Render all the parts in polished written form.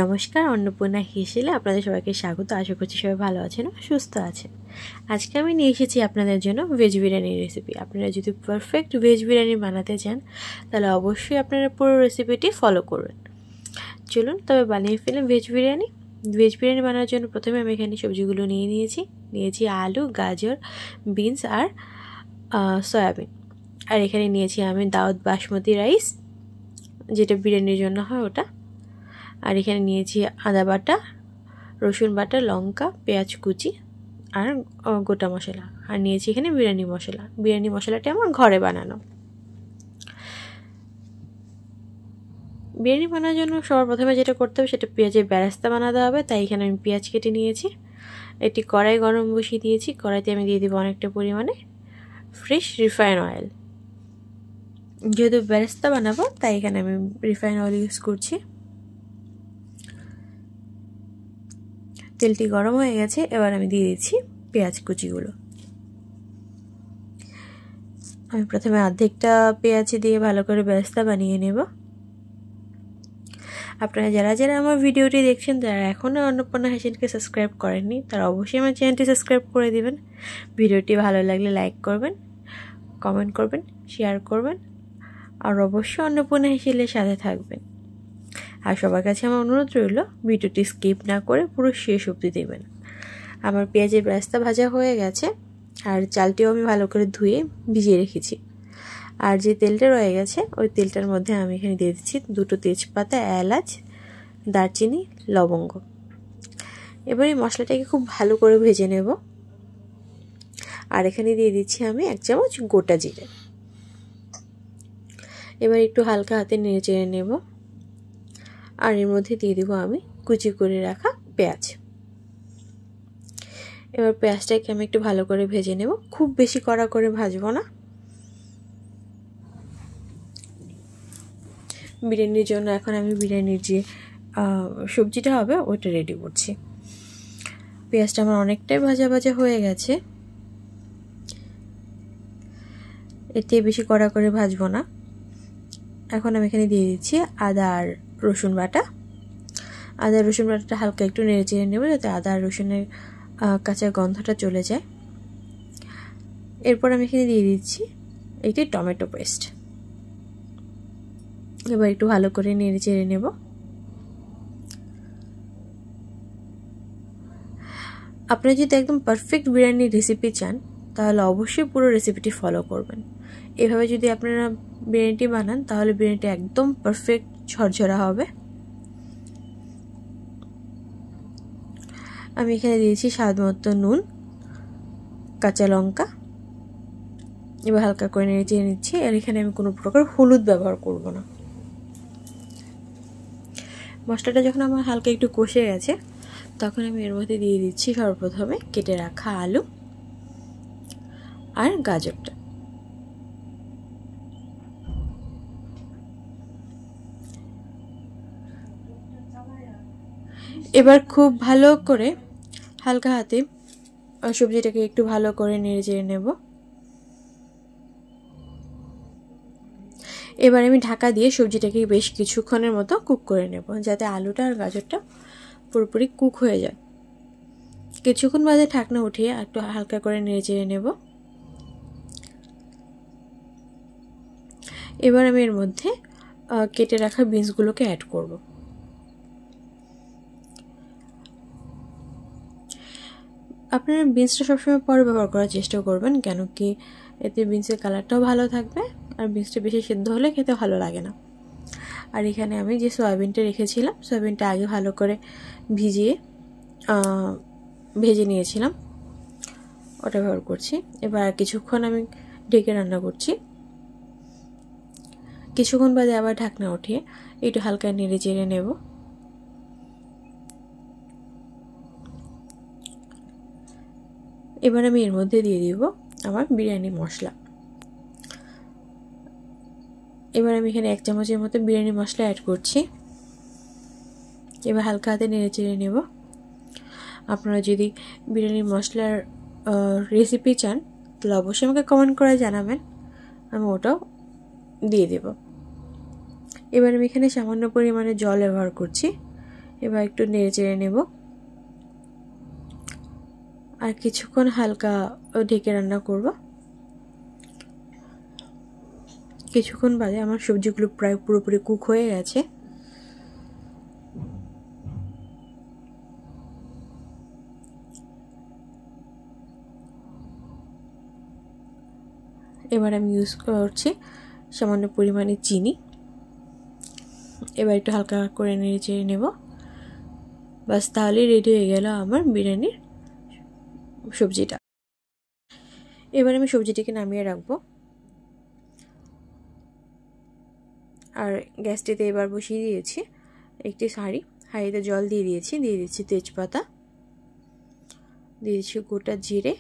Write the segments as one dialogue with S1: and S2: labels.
S1: নমস্কার, অন্নপূর্ণা হেসেলে আপনাদের সবাইকে স্বাগত। আশা করছি সবাই ভালো আছেন, সুস্থ আছেন। আজকে আমি নিয়ে এসেছি আপনাদের জন্য ভেজ বিরিয়ানির রেসিপি। আপনারা যদি পারফেক্ট ভেজ বিরিয়ানি বানাতে চান তাহলে অবশ্যই আপনারা পুরো রেসিপিটি ফলো করবেন। চলুন তবে বানিয়ে ফেলুন ভেজ বিরিয়ানি। ভেজ বিরিয়ানি বানানোর জন্য প্রথমে আমি এখানে সবজিগুলো নিয়েছি আলু, গাজর, বিনস আর সয়াবিন। আর এখানে নিয়েছি আমি দাউদ বাসমতি রাইস, যেটা বিরিয়ানির জন্য হয় ওটা। আর এখানে নিয়েছি আদা বাটা, রসুন বাটা, লঙ্কা, পেঁয়াজ কুচি আর গোটা মশলা। আর নিয়েছি এখানে বিরিয়ানি মশলা। বিরিয়ানি মশলাটা আমার ঘরে বানানো। বিরিয়ানি বানানোর জন্য সবার প্রথমে যেটা করতে হবে সেটা পেঁয়াজের বেরেস্তা বানাতে হবে। তাই এখানে আমি পেঁয়াজ কেটে নিয়েছি। এটি কড়াই গরম বসিয়ে দিয়েছি। কড়াইতে আমি দিয়ে দেবো অনেকটা পরিমাণে ফ্রেশ রিফাইন অয়েল। যেহেতু বেরেস্তা বানাবো তাই এখানে আমি রিফাইন অয়েল ইউজ করছি। তেলটি গরম হয়ে গেছে, এবার আমি দিয়ে দিচ্ছি পেঁয়াজ কুচিগুলো। আমি প্রথমে অর্ধেকটা পেঁয়াজ দিয়ে ভালো করে বেরেস্তা বানিয়ে নেব। আপনারা যারা যারা আমার ভিডিওটি দেখছেন তারা এখনও অন্নপূর্ণা হেসেলকে সাবস্ক্রাইব করেননি তারা অবশ্যই আমার চ্যানেলটি সাবস্ক্রাইব করে দেবেন। ভিডিওটি ভালো লাগলে লাইক করবেন, কমেন্ট করবেন, শেয়ার করবেন আর অবশ্যই অন্নপূর্ণা হেসেলের সাথে থাকবেন। আর সবার কাছে আমার অনুরোধ রইল ভিডিওটি স্কিপ না করে পুরো শেষ অবধি দেবেন। আমার পেঁয়াজের বেরেস্তা ভাজা হয়ে গেছে আর চালটিও আমি ভালো করে ধুয়ে ভিজিয়ে রেখেছি। আর যে তেলটা রয়ে গেছে ওই তেলটার মধ্যে আমি এখানে দিয়ে দিচ্ছি 2টো তেজপাতা, এলাচ, দারচিনি, লবঙ্গ। এবার এই মশলাটাকে খুব ভালো করে ভেজে নেব। আর এখানে দিয়ে দিচ্ছি আমি 1 চামচ গোটা জিরে। এবার একটু হালকা হাতে নেড়ে চেড়ে নেব। আর এর মধ্যে দিয়ে দেবো আমি কুচি করে রাখা পেঁয়াজ। এবার পেঁয়াজটাকে আমি একটু ভালো করে ভেজে নেব, খুব বেশি কড়া করে ভাজবো না। বিরিয়ানির জন্য এখন আমি বিরিয়ানির যে সবজিটা হবে ওটা রেডি করছি। পেঁয়াজটা আমার অনেকটাই ভাজা ভাজা হয়ে গেছে, এতে বেশি কড়া করে ভাজবো না। এখন আমি এখানে দিয়ে দিচ্ছি আদা আর রসুন বাটা। আদা রসুন বাটাটা হালকা একটু নেড়ে চেড়ে নেব যাতে আদা আর রসুনের কাঁচা গন্ধটা চলে যায়। এরপর আমি এখানে দিয়ে দিচ্ছি একটি টমেটো পেস্ট। এবার একটু ভালো করে নেড়ে চেড়ে নেব। আপনারা যদি একদম পারফেক্ট বিরিয়ানির রেসিপি চান তাহলে অবশ্যই পুরো রেসিপিটি ফলো করবেন। এভাবে যদি আপনারা বিরিয়ানিটি বানান তাহলে বিরিয়ানিটি একদম পারফেক্ট ঝরঝরা হবে। আমি এখানে দিয়েছি স্বাদ মতো নুন, কাঁচা লঙ্কা। এবার হালকা করে নেড়ে চেড়ে নিচ্ছি। আর এখানে আমি কোনো প্রকার হলুদ ব্যবহার করব না। মশলাটা যখন আমার হালকা একটু কষে গেছে তখন আমি এর মধ্যে দিয়ে দিচ্ছি সর্বপ্রথমে কেটে রাখা আলু আর গাজরটা। এবার খুব ভালো করে হালকা হাতে সবজিটাকে একটু ভালো করে নেড়ে চেড়ে নেব। এবার আমি ঢাকা দিয়ে সবজিটাকে বেশ কিছুক্ষণের মতো কুক করে নেব যাতে আলুটা আর গাজরটা পুরোপুরি কুক হয়ে যায়। কিছুক্ষণ বাদে ঢাকনা উঠিয়ে একটু হালকা করে নেড়ে চেড়ে নেব। এবার আমি এর মধ্যে কেটে রাখা বিনসগুলোকে অ্যাড করব। আপনারা বিনসটা সবসময় পরে ব্যবহার করার চেষ্টা করবেন, কেন কি এতে বিনসের কালারটাও ভালো থাকবে আর বিনসটা বেশি সেদ্ধ হলে খেতে ভালো লাগে না। আর এখানে আমি যে সয়াবিনটা রেখেছিলাম সয়াবিনটা আগে ভালো করে ভেজে নিয়েছিলাম, ওটা ব্যবহার করছি। এবার কিছুক্ষণ আমি ঢেকে রান্না করছি। কিছুক্ষণ বাদে আবার ঢাকনা উঠিয়ে একটু হালকা নেড়ে চেড়ে নেব। এবার আমি এর মধ্যে দিয়ে দিব আমার বিরিয়ানি মশলা। এবার আমি এখানে 1 চামচের মতো বিরিয়ানি মশলা অ্যাড করছি। এবার হালকা হাতে নেড়ে চেড়ে নেব। আপনারা যদি বিরিয়ানি মশলার রেসিপি চান তাহলে অবশ্যই আমাকে কমেন্ট করে জানাবেন, আমি ওটাও দিয়ে দেব। এবার আমি এখানে সামান্য পরিমাণে জল ব্যবহার করছি। এবার একটু নেড়ে চেড়ে নেব আর কিছুক্ষণ হালকা ঢেকে রান্না করব। কিছুক্ষণ বাদে আমার সবজিগুলো প্রায় পুরোপুরি কুক হয়ে গেছে। এবার আমি ইউজ করছি সামান্য পরিমাণে চিনি। এবার একটু হালকা করে নেড়ে চেড়ে নেব। বাস তাহলেই রেডি হয়ে গেল আমার বিরিয়ানির সবজিটা। এবার আমি সবজিটাকে নামিয়ে রাখবো আর গ্যাসটিতে এবার বসিয়ে দিয়েছি একটি হাঁড়িতে জল দিয়ে দিচ্ছি তেজপাতা, দিয়ে দিচ্ছি গোটা জিরে,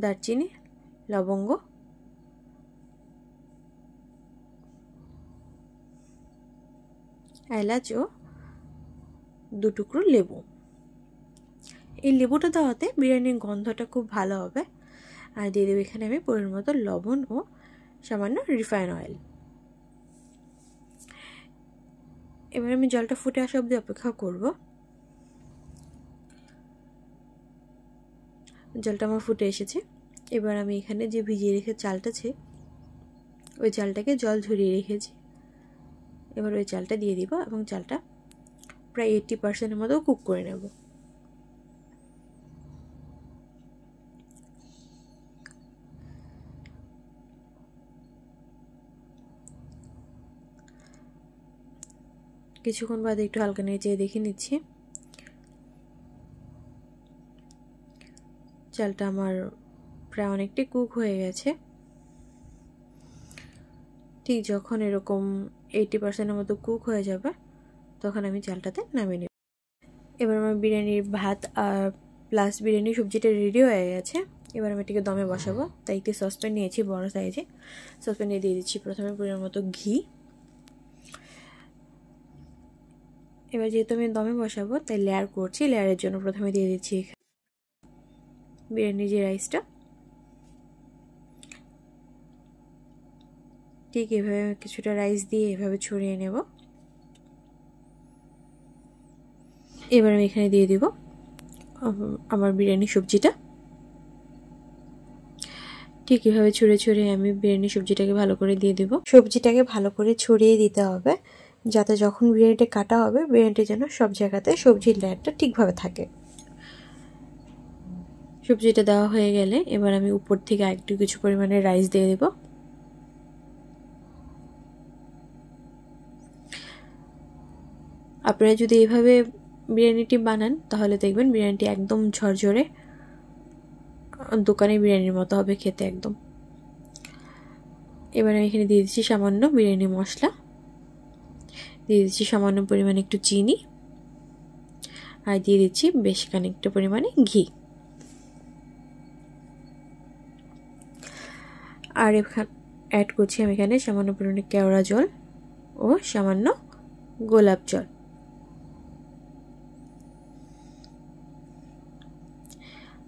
S1: দারচিনি, লবঙ্গ, এলাচ ও 2 টুকরো লেবু। এই লেবুটা দেওয়াতে বিরিয়ানির গন্ধটা খুব ভালো হবে। আর দিয়ে দেবো এখানে আমি পরিমাণ মতো লবণ ও সামান্য রিফাইন অয়েল। এবার আমি জলটা ফুটে আসা অবধি অপেক্ষা করব। জলটা আমার ফুটে এসেছে। এবার আমি এখানে যে ভিজিয়ে রেখে চালটা আছে ওই চালটাকে জল ঝরিয়ে রেখেছি। এবার ওই চালটা দিয়ে দিব এবং চালটা প্রায় 80% মতো কুক করে নেব। কিছুক্ষণ বাদে একটু হালকা নেড়ে দেখে নিচ্ছি চালটা আমার প্রায় অনেকটাই কুক হয়ে গেছে। ঠিক যখন এরকম 80% মতো কুক হয়ে যাবে তখন আমি চালটাতে নামিয়ে নেব। এবার আমার বিরিয়ানির ভাত আর প্লাস বিরিয়ানির সবজিটা রেডি হয়ে গেছে। এবার আমি এটাকে দমে বসাবো। তাই একটি সসপ্যান নিয়েছি বড় সাইজে। সসপ্যানে দিয়ে দিচ্ছি প্রথমে পরিমাণ মতো ঘি। এবার যেহেতু আমি দমে বসাবো তাই লেয়ার করছি। লেয়ারের জন্য প্রথমে দিয়ে দিচ্ছি বিরিয়ানির যে রাইসটা, ঠিক এভাবে কিছুটা রাইস দিয়ে এভাবে ছড়িয়ে নেব। এবার আমি এখানে দিয়ে দিব আমার বিরিয়ানি সবজিটা। ঠিক এভাবে ছড়িয়ে আমি বিরিয়ানি সবজিটাকে ভালো করে দিয়ে দেব। সবজিটাকে ভালো করে ছড়িয়ে দিতে হবে যাতে যখন বিরিয়ানিটা কাটা হবে বিরিয়ানিটা যেন সব জায়গাতে সবজির লেয়ারটা ঠিকভাবে থাকে। সবজিটা দেওয়া হয়ে গেলে এবার আমি উপর থেকে একটু কিছু পরিমাণে রাইস দিয়ে দেব। আপনারা যদি এভাবে বিরিয়ানিটি বানান তাহলে দেখবেন বিরিয়ানিটি একদম ঝরঝরে দোকানে বিরিয়ানির মতো হবে খেতে একদম। এবার আমি এখানে দিয়ে দিচ্ছি সামান্য বিরিয়ানি মশলা, দিয়ে দিচ্ছি সামান্য পরিমাণে একটু চিনি আর দিয়ে দিচ্ছি বেশ খানিকটা পরিমাণে ঘি। আর এখানে অ্যাড করছি আমি এখানে সামান্য পরিমাণে কেওড়া জল ও সামান্য গোলাপ জল।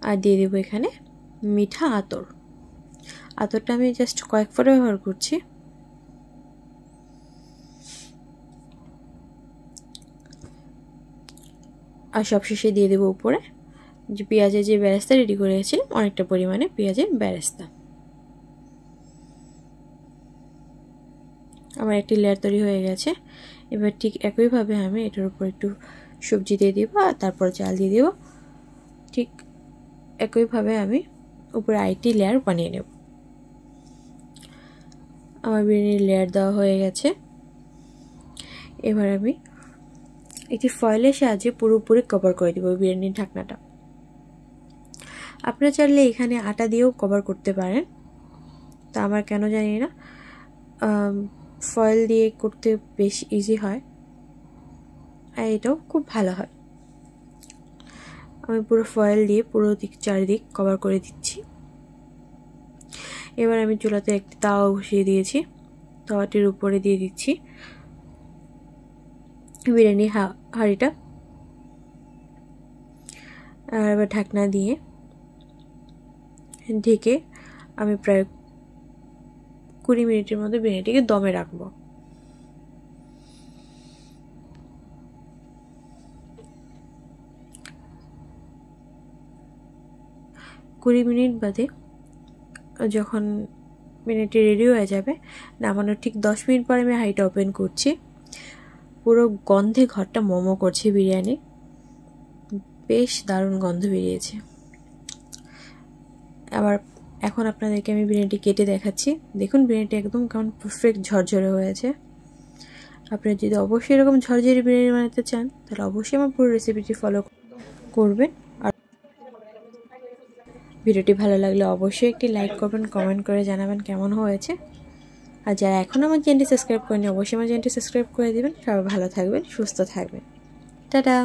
S1: আর দিয়ে দেবো এখানে মিঠা আতর। আতরটা আমি জাস্ট কয়েক ফোঁটা ব্যবহার করছি। আর সবশেষে দিয়ে দেবো উপরে যে পেঁয়াজের যে বেরেস্তা রেডি করে রেখেছিলাম, অনেকটা পরিমাণে পেঁয়াজের বেরেস্তা। আমার একটি লেয়ার তৈরি হয়ে গেছে। এবার ঠিক একইভাবে আমি এটার উপর একটু সবজি দিয়ে দেবো আর তারপর চাল দিয়ে দেবো। ঠিক একইভাবে আমি উপরে আরেকটি লেয়ার বানিয়ে নেব। আমার বিরিয়ানির লেয়ার দেওয়া হয়ে গেছে। এবার আমি একটি ফয়েলের সাহায্যে পুরোপুরি কভার করে দেবো বিরিয়ানির ঢাকনাটা। আপনারা চাইলে এখানে আটা দিয়েও কভার করতে পারেন, তা আমার কেন জানি না ফয়েল দিয়ে করতে বেশ ইজি হয় আর এটাও খুব ভালো হয়। আমি পুরো ফয়েল দিয়ে পুরো চারিদিক কভার করে দিচ্ছি। এবার আমি চুলাতে একটি তাওয়া বসিয়ে দিয়েছি। তাওয়াটির উপরে দিয়ে দিচ্ছি বিরিয়ানি হাঁড়িটা। আর এবার ঢাকনা দিয়ে ঢেকে আমি প্রায় 20 মিনিটের মধ্যে বিরিয়ানিটিকে দমে রাখবো। 20 মিনিট বাদে যখন বিরিয়ানিটি রেডি হয়ে যাবে, নামানোর ঠিক 10 মিনিট পরে আমি হাঁড়িটা ওপেন করছি। পুরো গন্ধে ঘরটা মোমো করছে বিরিয়ানি, বেশ দারুণ গন্ধ বেরিয়েছে। আবার এখন আপনাদেরকে আমি বিরিয়ানিটি কেটে দেখাচ্ছি। দেখুন বিরিয়ানিটি একদম কেমন পারফেক্ট ঝরঝরে হয়েছে। আপনারা যদি অবশ্যই এরকম ঝরঝরে বিরিয়ানি বানাতে চান তাহলে অবশ্যই আমার পুরো রেসিপিটি ফলো করবেন। আর ভিডিওটি ভালো লাগলে অবশ্যই একটি লাইক করবেন, কমেন্ট করে জানাবেন কেমন হয়েছে। আর যারা এখনও আমার চ্যানেলটি সাবস্ক্রাইব করেনি অবশ্যই আমার চ্যানেলটি সাবস্ক্রাইব করে দেবেন। সবাই ভালো থাকবেন, সুস্থ থাকবেন। টাটা।